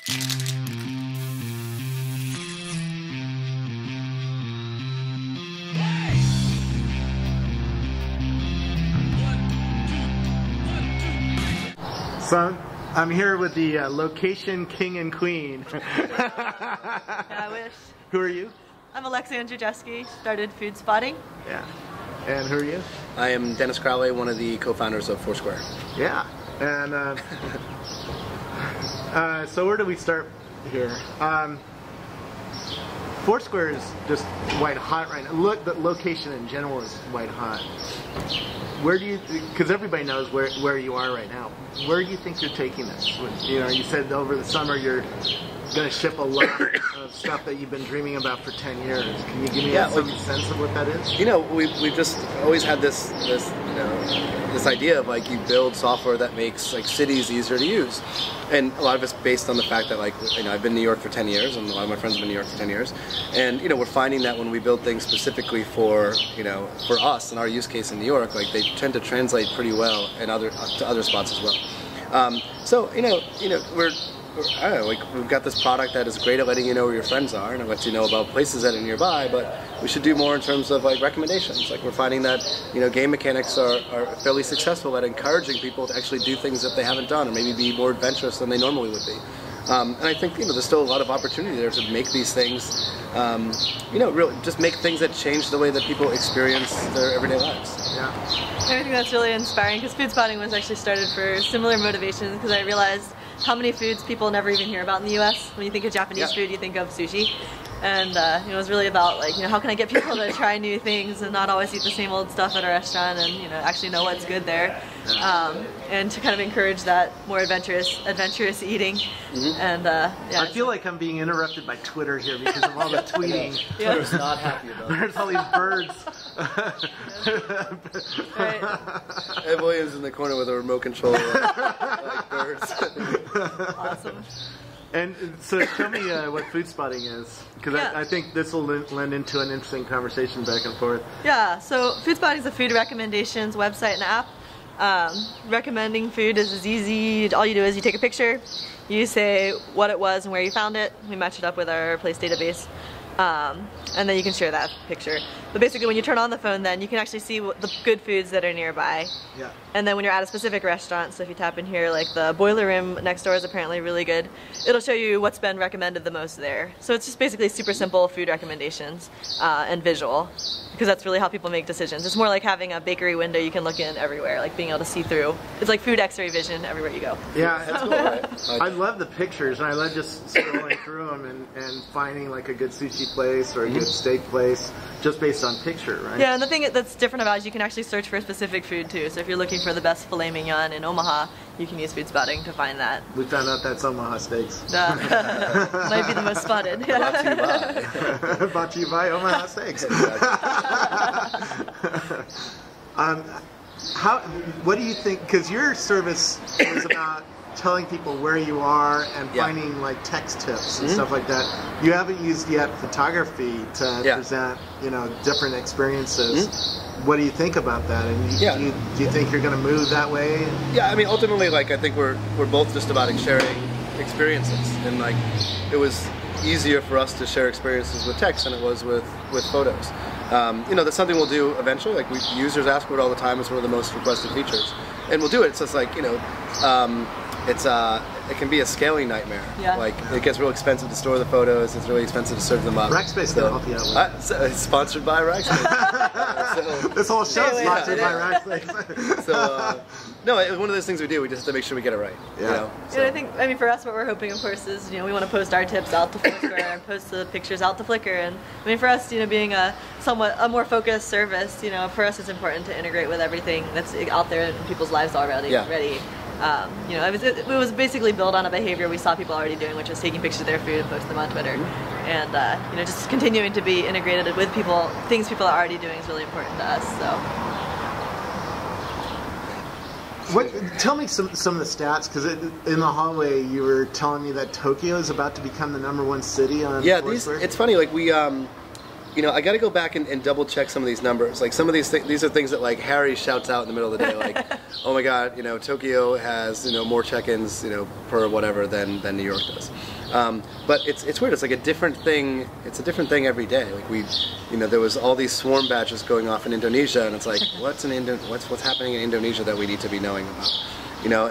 So I'm here with the location king and queen. Yeah, I wish. Who are you? I'm Alexa Andrzejewski, started Foodspotting. Yeah. And who are you? I am Dennis Crowley, one of the co-founders of Foursquare. Yeah. And so where do we start here? Foursquare is just white hot right now. Look, the location in general is white hot. Where do you, because everybody knows where you are right now, where do you think you're taking this? You know, you said over the summer you're going to ship a lot of stuff that you've been dreaming about for 10 years. Can you give me some sense of what that is? You know, we've just always had this idea of like you build software that makes like cities easier to use, and a lot of it's based on the fact that, like, you know, I've been in New York for 10 years, and a lot of my friends have been in New York for 10 years, and you know, we're finding that when we build things specifically for, you know, for us and our use case in New York, like they tend to translate pretty well and to other spots as well. So you know, I don't know, like, we've got this product that is great at letting you know where your friends are, and it lets you know about places that are nearby, but we should do more in terms of like recommendations. Like, we're finding that, you know, game mechanics are fairly successful at encouraging people to actually do things that they haven't done, or maybe be more adventurous than they normally would be. And I think, you know, there's still a lot of opportunity there to make these things, you know, really just make things that change the way that people experience their everyday lives. Yeah. I think that's really inspiring, because Foodspotting was actually started for similar motivations, because I realized how many foods people never even hear about in the US. When you think of Japanese food, you think of sushi. And you know, it was really about, like, you know, how can I get people to try new things and not always eat the same old stuff at a restaurant, and, you know, actually know what's good there, and to kind of encourage that more adventurous eating. And yeah, I feel like I'm being interrupted by Twitter here because of all the tweeting. Yeah. Twitter's not happy about it. There's all these birds. Right. Ed Williams in the corner with a remote control, like birds. Awesome. And so tell me what Foodspotting is, because I think this will lend into an interesting conversation back and forth. Yeah, so Foodspotting is a food recommendations website and app. Recommending food is as easy. All you do is you take a picture, you say what it was and where you found it, we match it up with our place database, and then you can share that picture. But basically, when you turn on the phone, then you can actually see the good foods that are nearby. Yeah. And then when you're at a specific restaurant, so if you tap in here, like the Boiler Room next door is apparently really good, it'll show you what's been recommended the most there. So it's just basically super simple food recommendations and visual, because that's really how people make decisions. It's more like having a bakery window you can look in everywhere, like being able to see through. It's like food X-ray vision everywhere you go. Yeah, That's cool, right? I love the pictures, and I love just scrolling through them and finding like a good sushi place or a good steak place just based on picture, right? Yeah, and the thing that's different about it is you can actually search for a specific food too. So if you're looking for the best filet mignon in Omaha, you can use Foodspotting to find that. We found out that's Omaha Steaks. Might be the most spotted. Brought to you by. Brought to you by Omaha Steaks. What do you think? Because your service is about telling people where you are and finding like text tips and stuff like that. You haven't used yet photography to present, you know, different experiences. What do you think about that? And do you think you're going to move that way? Yeah, I mean, ultimately, like, I think we're both just about sharing experiences, and like, it was easier for us to share experiences with text than it was with photos. You know, that's something we'll do eventually. Like, users ask for it all the time. It's one of the most requested features, and we'll do it. It's just like, you know, it can be a scaling nightmare. Yeah. Like, it gets real expensive to store the photos. It's really expensive to serve them up. Rackspace can help you out with it. It's sponsored by Rackspace. This whole show is sponsored by Rackspace. So, no, it's one of those things we do. We just have to make sure we get it right. Yeah. You know? So. And I think, I mean, for us, what we're hoping, of course, is, you know, we want to post our tips out to Foursquare and post the pictures out to Flickr. And I mean, for us, you know, being a more focused service, you know, for us, it's important to integrate with everything that's out there in people's lives already. You know, it was basically built on a behavior we saw people already doing, which was taking pictures of their food and posting them on Twitter. And you know, just continuing to be integrated with people, things people are already doing is really important to us. So. Tell me some of the stats, because in the hallway you were telling me that Tokyo is about to become the #1 city on Foursquare. It's funny, like we you know, I got to go back and double check some of these numbers. Like, some of these these are things that, like, Harry shouts out in the middle of the day, like, oh my God, you know, Tokyo has, you know, more check-ins, you know, per whatever than New York does. But it's weird. It's like a different thing. It's a different thing every day. Like there was all these swarm badges going off in Indonesia, and it's like, what's happening in Indonesia that we need to be knowing about?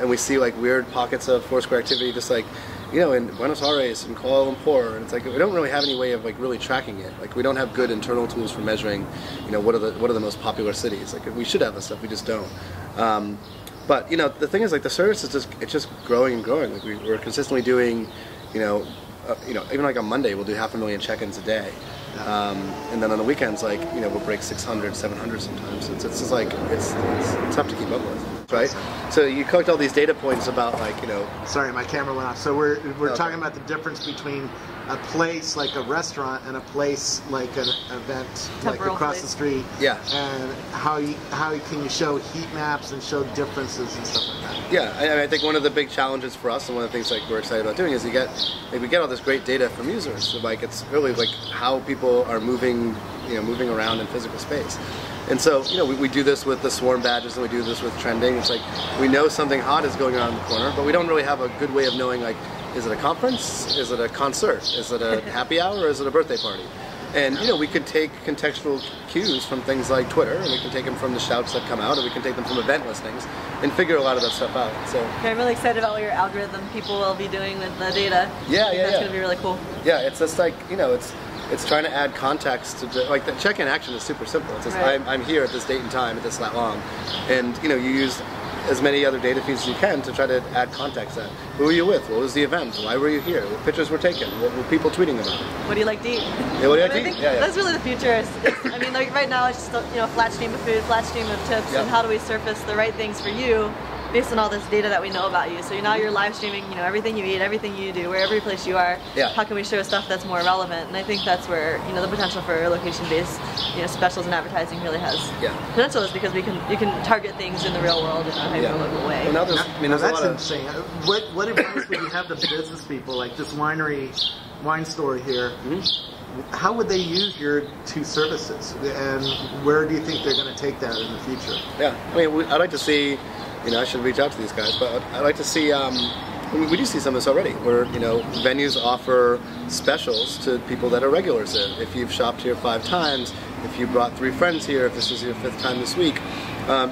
And we see like weird pockets of Foursquare activity, just like, in Buenos Aires and Kuala Lumpur, and it's like we don't really have any way of like really tracking it. Like we don't have good internal tools for measuring, what are the most popular cities. Like we should have this stuff, we just don't. But the thing is, like the service is just growing and growing. Like we're consistently doing, even like on Monday we'll do 500,000 check-ins a day. And then on the weekends, like, we'll break 600, 700 sometimes. It's just like, it's tough to keep up with, right? So you collect all these data points about like, Sorry, my camera went off. So we're talking about the difference between a place like a restaurant and a place like an event like across the street. Yeah. And how can you show heat maps and show differences and stuff like that? Yeah, I think one of the big challenges for us, and one of the things like we're excited about doing, is we get all this great data from users. So, like it's really like how people are moving around in physical space. And so, we do this with the swarm badges, and we do this with trending. It's like we know something hot is going on in the corner, but we don't really have a good way of knowing, like, is it a conference? Is it a concert? Is it a happy hour? Or is it a birthday party? And we could take contextual cues from things like Twitter, and we can take them from the shouts that come out, and we can take them from event listings, and figure a lot of that stuff out. So I'm really excited about what your algorithm people will be doing with the data. That's going to be really cool. Yeah, it's just like it's trying to add context to like the check-in action is super simple. It's just I'm here at this date and time at this that long, and you use as many other data feeds as you can to try to add context. That who were you with? What was the event? Why were you here? What pictures were taken? What were people tweeting about? What do you like to eat? Yeah, what do you like to eat? That's really the future. I mean, like right now it's just a flat stream of food, flat stream of tips, and how do we surface the right things for you based on all this data that we know about you. So now you're live streaming, everything you eat, everything you do, every place you are. Yeah. How can we show stuff that's more relevant? And I think that's where the potential for location-based specials and advertising really has potential, is because you can target things in the real world in a hyper-local way. Well, now that's interesting. What advice would you have to business people like this wine store here? Mm-hmm. How would they use your two services, and where do you think they're going to take that in the future? Yeah, I mean, I'd like to see. I should reach out to these guys, but I'd like to see, we do see some of this already, where, venues offer specials to people that are regulars. If you've shopped here 5 times, if you brought 3 friends here, if this is your 5th time this week,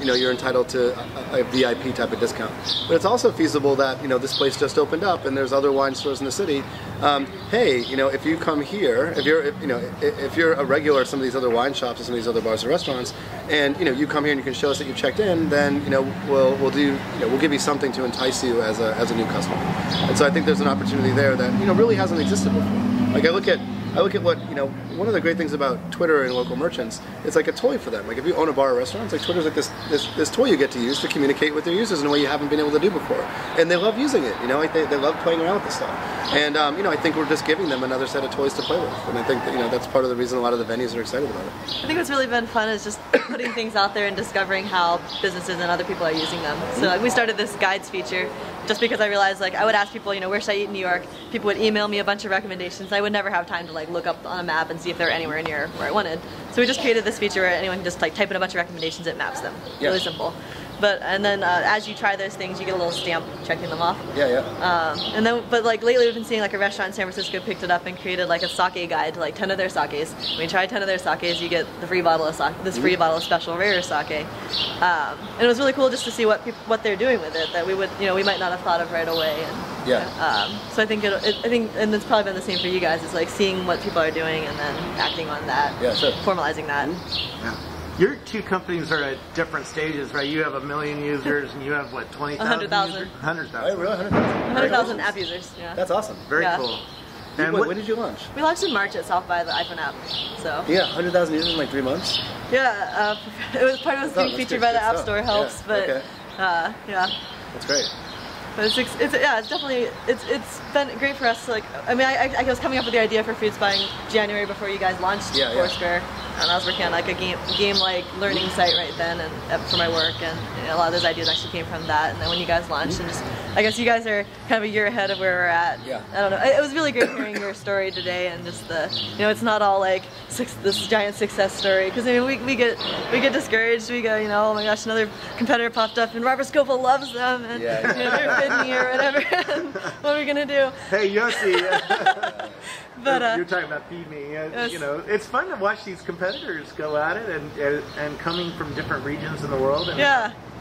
you're entitled to a VIP type of discount. But it's also feasible that, this place just opened up and there's other wine stores in the city. Hey, if you come here, if you're a regular at some of these other wine shops and some of these other bars and restaurants, and you come here and you can show us that you checked in, then we'll give you something to entice you as a new customer. And so I think there's an opportunity there that really hasn't existed before. Like I look at what, one of the great things about Twitter and local merchants, it's like a toy for them. Like if you own a bar or restaurant, it's like Twitter's like this toy you get to use to communicate with their users in a way you haven't been able to do before. And they love using it, like they love playing around with this stuff. And, I think we're just giving them another set of toys to play with. And I think that, that's part of the reason a lot of the venues are excited about it. I think what's really been fun is just putting things out there and discovering how businesses and other people are using them. So we started this guides feature just because I realized, like, I would ask people, where should I eat in New York? People would email me a bunch of recommendations. I would never have time to look up on a map and see if they're anywhere near where I wanted. So we just created this feature where anyone can just type in a bunch of recommendations, it maps them. Yeah. Really simple. And then as you try those things, you get a little stamp checking them off. But lately we've been seeing a restaurant in San Francisco picked it up and created a sake guide to 10 of their sakes. When you try 10 of their sakes, you get the free bottle of sake, this free bottle of special rare sake. And it was really cool just to see what they're doing with it that we might not have thought of right away. And, so I think and it's probably been the same for you guys. It's seeing what people are doing and then acting on that, formalizing that. Yeah. Your two companies are at different stages, right? You have 1 million users, and you have what, 20,000? 100,000. 100,000. Oh, really? 100,000 app users. Yeah. That's awesome. Very cool. And when did you launch? We launched in March at South by the iPhone app. So. Yeah, 100,000 users in 3 months. Yeah, it was part of getting featured by the App Store helps, but That's great. But it's definitely it's been great for us. I was coming up with the idea for Foodspotting January before you guys launched Foursquare, and I was working on a game learning site right then and for my work, and a lot of those ideas actually came from that. And then when you guys launched, and just I guess you guys are kind of a year ahead of where we're at. Yeah. I don't know. It was really great hearing your story today, and just it's not all like this giant success story. Because I mean, we get discouraged. We go, oh my gosh, another competitor popped up, and Robert Scofield loves them, and they're bidding me or whatever. And what are we gonna do? Hey, Yossi. But you're talking about Feed Me. It's fun to watch these competitors go at it and coming from different regions in the world.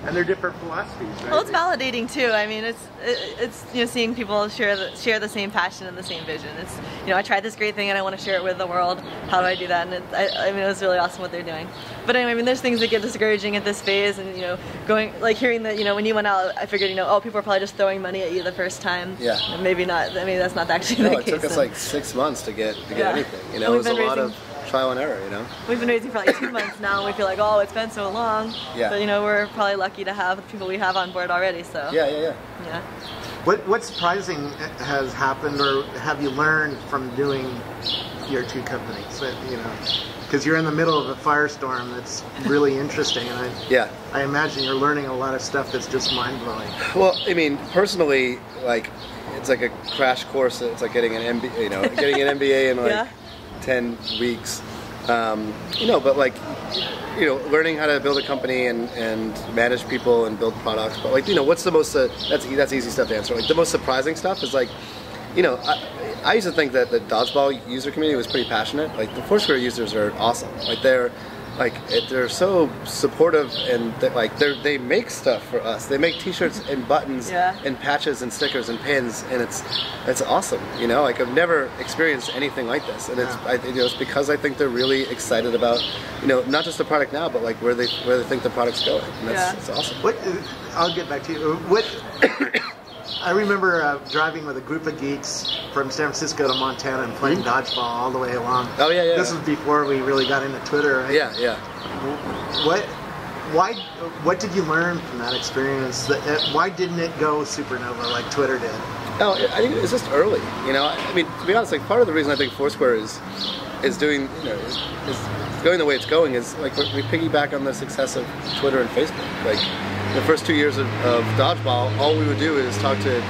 And their different philosophies, right? Well, it's validating too. I mean, it's seeing people share the same passion and the same vision. It's I tried this great thing and I want to share it with the world. How do I do that? And I mean, it was really awesome what they're doing. But anyway, I mean, there's things that get discouraging at this phase, and hearing that when you went out, I figured people are probably just throwing money at you the first time. Yeah. And maybe not. I mean, that's not actually the case. It took us like 6 months to get anything. It was a lot of trial and error, We've been raising for like 2 months now, and we feel like, oh, it's been so long. Yeah. But we're probably lucky to have the people we have on board already. So. Yeah. What surprising has happened, or have you learned from doing your two companies? Because you're in the middle of a firestorm that's really interesting, and I imagine you're learning a lot of stuff that's just mind blowing. Well, I mean, personally, it's like a crash course. It's like getting an MBA, getting an MBA in 10 weeks. But learning how to build a company and manage people and build products. But what's the most that's easy stuff to answer. The most surprising stuff is I used to think that the dodgeball user community was pretty passionate. The Foursquare users are awesome. They're so supportive, and they make stuff for us. They make T-shirts and buttons and patches and stickers and pins, and it's awesome. I've never experienced anything like this, and it's because I think they're really excited about not just the product now, but where they think the product's going. And it's awesome. I'll get back to you. I remember driving with a group of geeks from San Francisco to Montana and playing dodgeball all the way along. Oh yeah. This was before we really got into Twitter, right? Yeah. What did you learn from that experience? Why didn't it go supernova like Twitter did? No, I think it's just early. I mean, to be honest, part of the reason I think Foursquare is doing is going the way it's going is we piggyback on the success of Twitter and Facebook. The first 2 years of dodgeball, all we would do is talk to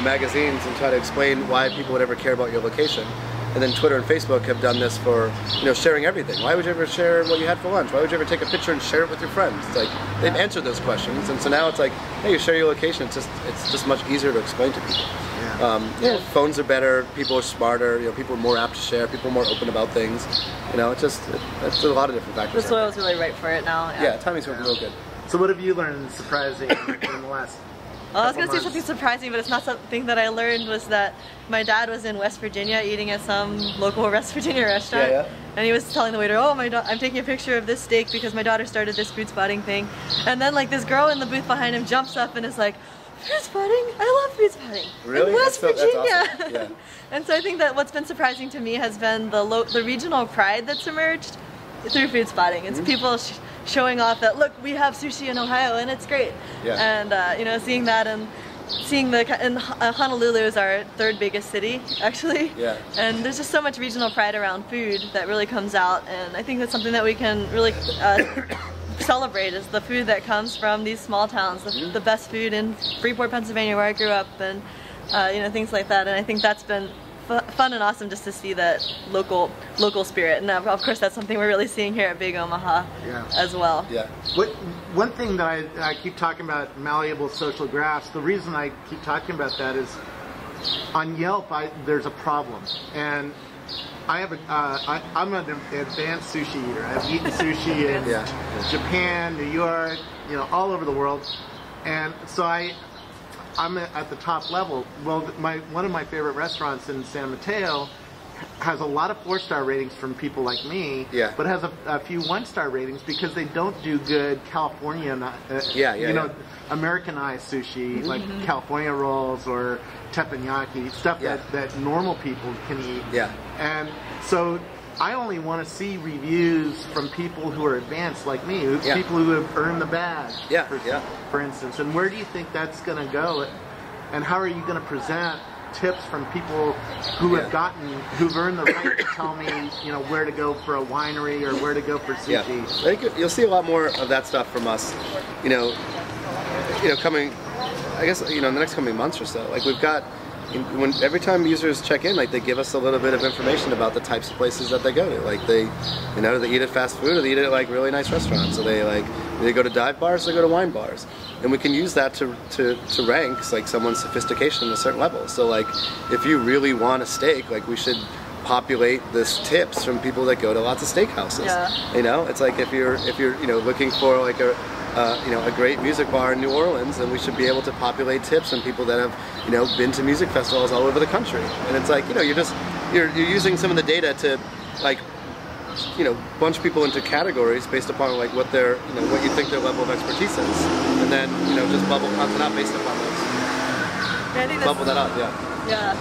magazines and try to explain why people would ever care about your location. And then Twitter and Facebook have done this for sharing everything. Why would you ever share what you had for lunch? Why would you ever take a picture and share it with your friends? They've answered those questions, and so now it's hey, you share your location. It's just much easier to explain to people. Phones are better. People are smarter. People are more apt to share. People are more open about things. It's a lot of different factors. The soil's really right for it now. Yeah, timing's working real good. So what have you learned surprising in the last Well, I was going to say something surprising, but it's not something that I learned, was that my dad was in West Virginia eating at some local West Virginia restaurant. And he was telling the waiter, oh, I'm taking a picture of this steak because my daughter started this Foodspotting thing. And then this girl in the booth behind him jumps up and is like, Foodspotting? I love Foodspotting. Really? In West Virginia. That's awesome. Yeah. And so I think that what's been surprising to me has been the regional pride that's emerged through Foodspotting. It's people showing off that, look, we have sushi in Ohio and it's great. And seeing that, and seeing and Honolulu is our third biggest city, actually. And there's just so much regional pride around food that really comes out, and I think that's something that we can really celebrate, is the food that comes from these small towns, the best food in Freeport, Pennsylvania, where I grew up, and things like that. And I think that's been fun and awesome just to see that local spirit, and of course that's something we're really seeing here at Big Omaha as well. One thing that I keep talking about, malleable social graphs, the reason I keep talking about that is on Yelp there's a problem, and I have I'm an advanced sushi eater. I've eaten sushi in Japan, New York, all over the world, and so I'm at the top level. Well, one of my favorite restaurants in San Mateo has a lot of 4-star ratings from people like me, but has a few 1-star ratings because they don't do good California, Americanized sushi, like California rolls or teppanyaki, stuff that normal people can eat. And so I only want to see reviews from people who are advanced like me, people who have earned the badge, for instance. And where do you think that's going to go? And how are you going to present tips from people who who've earned the right to tell me, where to go for a winery or where to go for sushi? I think you'll see a lot more of that stuff from us, coming I guess, in the next coming months or so, like we've got, every time users check in, like they give us a little bit of information about the types of places that they go to. Like they eat at fast food, or they eat at like really nice restaurants. So they go to dive bars, or they go to wine bars, and we can use that to rank like someone's sophistication at a certain level. So like if you really want a steak, like we should populate this tips from people that go to lots of steakhouses. Yeah. It's like if you're looking for like a great music bar in New Orleans, then we should be able to populate tips from people that have, been to music festivals all over the country. And it's like, you're using some of the data to, like, bunch people into categories based upon like what their, what you think their level of expertise is, and then, just bubble content up based upon those. Yeah, I think bubble that up, yeah. Yeah,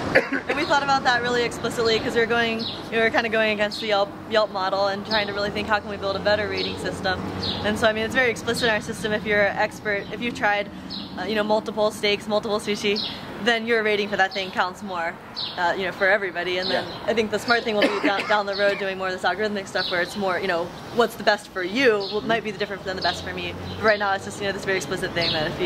and we thought about that really explicitly because we were kind of going against the Yelp model and trying to really think how can we build a better rating system. And so I mean it's very explicit in our system. If you're an expert, if you've tried multiple steaks, multiple sushi, then your rating for that thing counts more, for everybody. And then I think the smart thing will be down the road doing more of this algorithmic stuff where it's more, what's the best for you might be the different than the best for me. But right now it's just, this very explicit thing that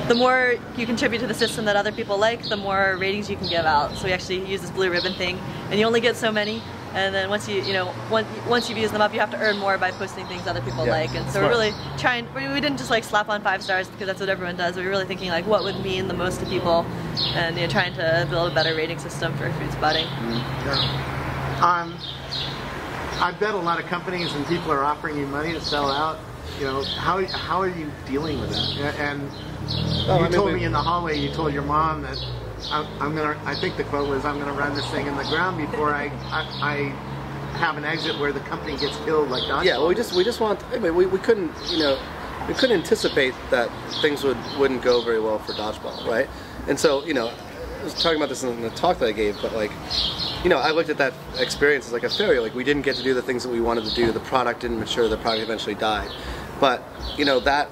the more you contribute to the system that other people like, the more ratings you can give out. So we actually use this blue ribbon thing, and you only get so many. And then once you've used them up, you have to earn more by posting things other people like. And so we're really trying. We didn't just like slap on 5 stars because that's what everyone does. We were really thinking like what would mean the most to people, and trying to build a better rating system for food spotting. Yeah. I bet a lot of companies and people are offering you money to sell out. How are you dealing with that? And you told me in the hallway, you told your mom that I think the quote was, I'm gonna run this thing in the ground before I have an exit where the company gets killed like that. Yeah, well, we just want. I mean, we couldn't, we couldn't anticipate that things wouldn't go very well for Dodgeball, right? And so, I was talking about this in the talk that I gave, but like, I looked at that experience as like a failure. Like we didn't get to do the things that we wanted to do. The product didn't mature. The product eventually died. But that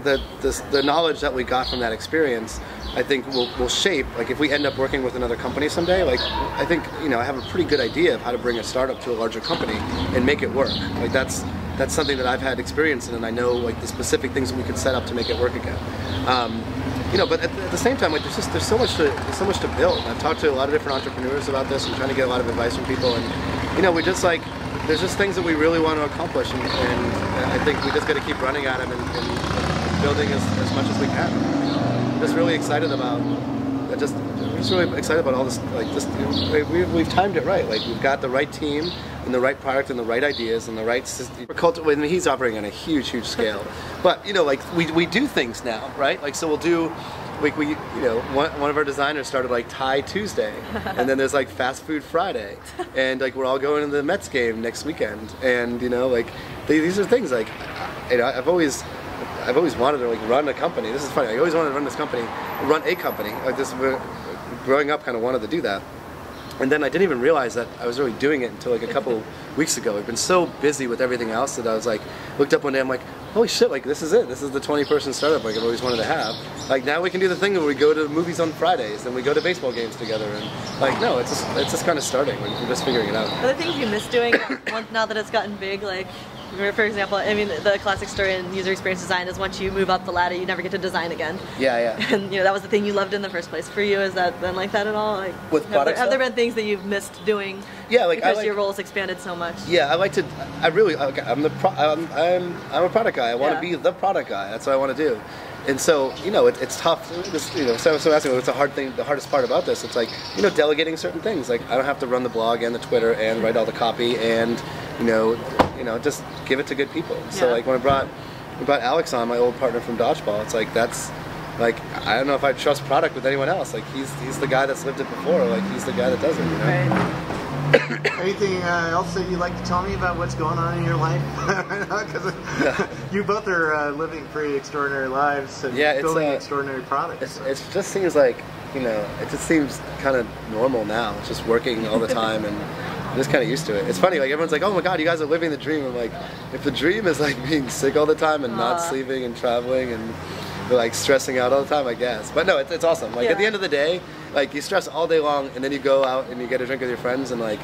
the knowledge that we got from that experience, I think will shape, like if we end up working with another company someday, like I think, I have a pretty good idea of how to bring a startup to a larger company and make it work. Like that's something that I've had experience in, and I know like the specific things that we could set up to make it work again. But at the same time, like there's so much to build. I've talked to a lot of different entrepreneurs about this and trying to get a lot of advice from people, and we just like, there's just things that we really want to accomplish, and I think we just got to keep running at them and building as much as we can. I'm just really excited about. We're just really excited about all this. Like this, we've timed it right. Like we've got the right team and the right product and the right ideas and the right system. When he's operating on a huge scale, but like we do things now, right? Like so we'll do. Like one of our designers started like Thai Tuesday, and then there's like Fast Food Friday, and like we're all going to the Mets game next weekend, and like these are things like I've always wanted to like run a company. This is funny. I always wanted to run a company like this. Growing up, kind of wanted to do that, and then I didn't even realize that I was really doing it until like a couple weeks ago. I've been so busy with everything else that I was like, looked up one day, I'm like, holy shit, like this is it. This is the 20-person startup like I've always wanted to have. Like now we can do the thing where we go to movies on Fridays and we go to baseball games together, and like no, it's just kind of starting. We're just figuring it out. Are there things you miss doing now that it's gotten big? Like, for example, I mean, the classic story in user experience design is once you move up the ladder, you never get to design again. Yeah. And that was the thing you loved in the first place. For you, has that been like that at all? Like, with products, have there been things that you've missed doing? Yeah, like because your role's expanded so much. Yeah, I like to. I'm a product guy. I want to be the product guy. That's what I want to do. And so, it's tough. So asking what's the hardest part about this. It's like, delegating certain things. Like I don't have to run the blog and the Twitter and write all the copy and, just give it to good people. So like when we brought Alex on, my old partner from Dodgeball, it's like that's like I don't know if I trust product with anyone else. Like he's the guy that's lived it before. Like he's the guy that does it. Right. Anything else that you'd like to tell me about what's going on in your life? Because you both are living pretty extraordinary lives and building extraordinary products. It just seems like, it just seems kind of normal now. It's just working all the time, and I'm just kind of used to it. It's funny, like everyone's like, oh my god, you guys are living the dream. I'm like, if the dream is like being sick all the time and not sleeping and traveling and like stressing out all the time, I guess. But no, it's awesome. Like at the end of the day, like you stress all day long and then you go out and you get a drink with your friends and like,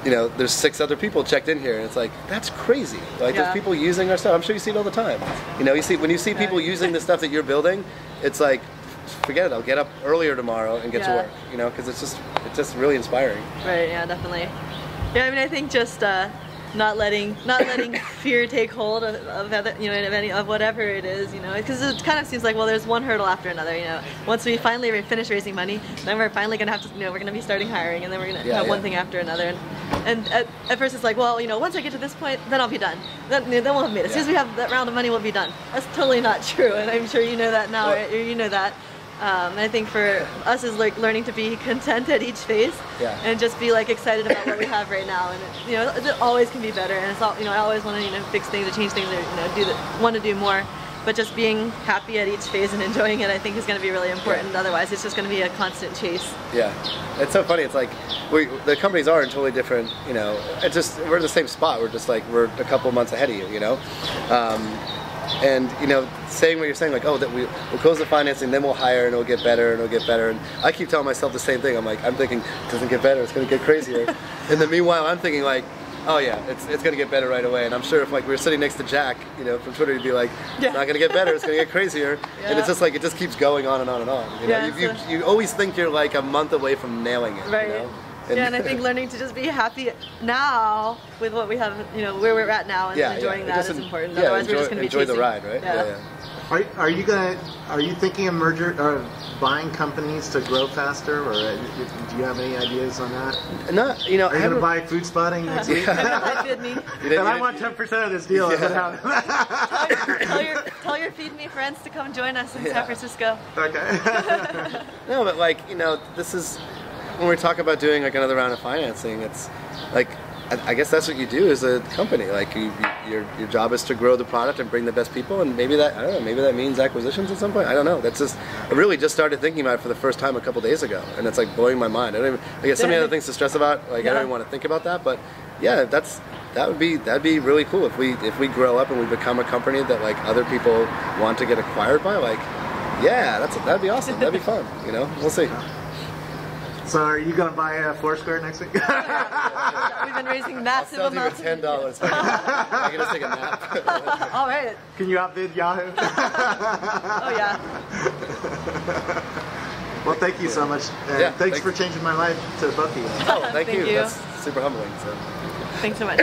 there's 6 other people checked in here and it's like, that's crazy. Like there's people using our stuff. I'm sure you see it all the time. When you see people using the stuff that you're building, it's like forget it. I'll get up earlier tomorrow and get to Yeah. work. You know, because it's just really inspiring. Right, yeah, definitely. Yeah, I mean, I think just not letting fear take hold of other, you know, of whatever it is, you know, because it kind of seems like, well, there's one hurdle after another, you know. Once we finally finish raising money, then we're finally gonna have to, you know, we're gonna be starting hiring, and then we're gonna have one thing after another. And at first it's like, well, you know, once I get to this point, then I'll be done. Then we'll have made it. As soon as we have that round of money, we'll be done. That's totally not true, and I'm sure you know that now, right? You know that. And I think for us is like learning to be content at each phase, and just be like excited about what we have right now. And it, you know, it always can be better. And it's all, you know, I always want to, you know, fix things or change things or, you know, want to do more. But just being happy at each phase and enjoying it, I think, is going to be really important. Otherwise, it's just going to be a constant chase. Yeah, it's so funny. It's like the companies are in totally different. You know, it's just we're in the same spot. We're just like we're a couple months ahead of you. You know. And you know, saying what you're saying, like, oh, that we'll close the financing, then we'll hire, and it'll get better, and it'll get better. And I keep telling myself the same thing. I'm thinking, it doesn't get better, it's going to get crazier. And then meanwhile, I'm thinking like, oh yeah, it's going to get better right away. And I'm sure if like we were sitting next to Jack, you know, from Twitter, he'd be like, it's not going to get better, it's going to get crazier. And it's just like, it just keeps going on and on and on. You know, you always think you're like a month away from nailing it. Right. You know? And I think learning to just be happy now with what we have, you know, where we're at now, and enjoying that is important. Otherwise, we're just going to be chasing. Enjoy the ride, right? Are you thinking of merger or buying companies to grow faster, or do you have any ideas on that? Not, you know. Are you going to buy Foodspotting next week? And I want 10% of this deal. Tell your Feed Me friends to come join us in San Francisco. Okay. No, but like, you know, this is. When we talk about doing like another round of financing, it's like I guess that's what you do as a company. Like your job is to grow the product and bring the best people, and maybe that, I don't know, maybe that means acquisitions at some point. I don't know. That's just, I really just started thinking about it for the first time a couple days ago, and it's like blowing my mind. I get so many other things to stress about. Like I don't even want to think about that, but yeah, that'd be really cool if we grow up and we become a company that like other people want to get acquired by. Like, yeah, that'd be awesome. That'd be fun. You know, we'll see. So are you going to buy Foursquare next week? We've been raising massive amounts. $10. I can just take a nap. All right. Can you outbid Yahoo? Oh yeah. Well, thank you so much. Thanks for changing my life to both of you. Oh, thank you. That's super humbling. So. Thanks so much.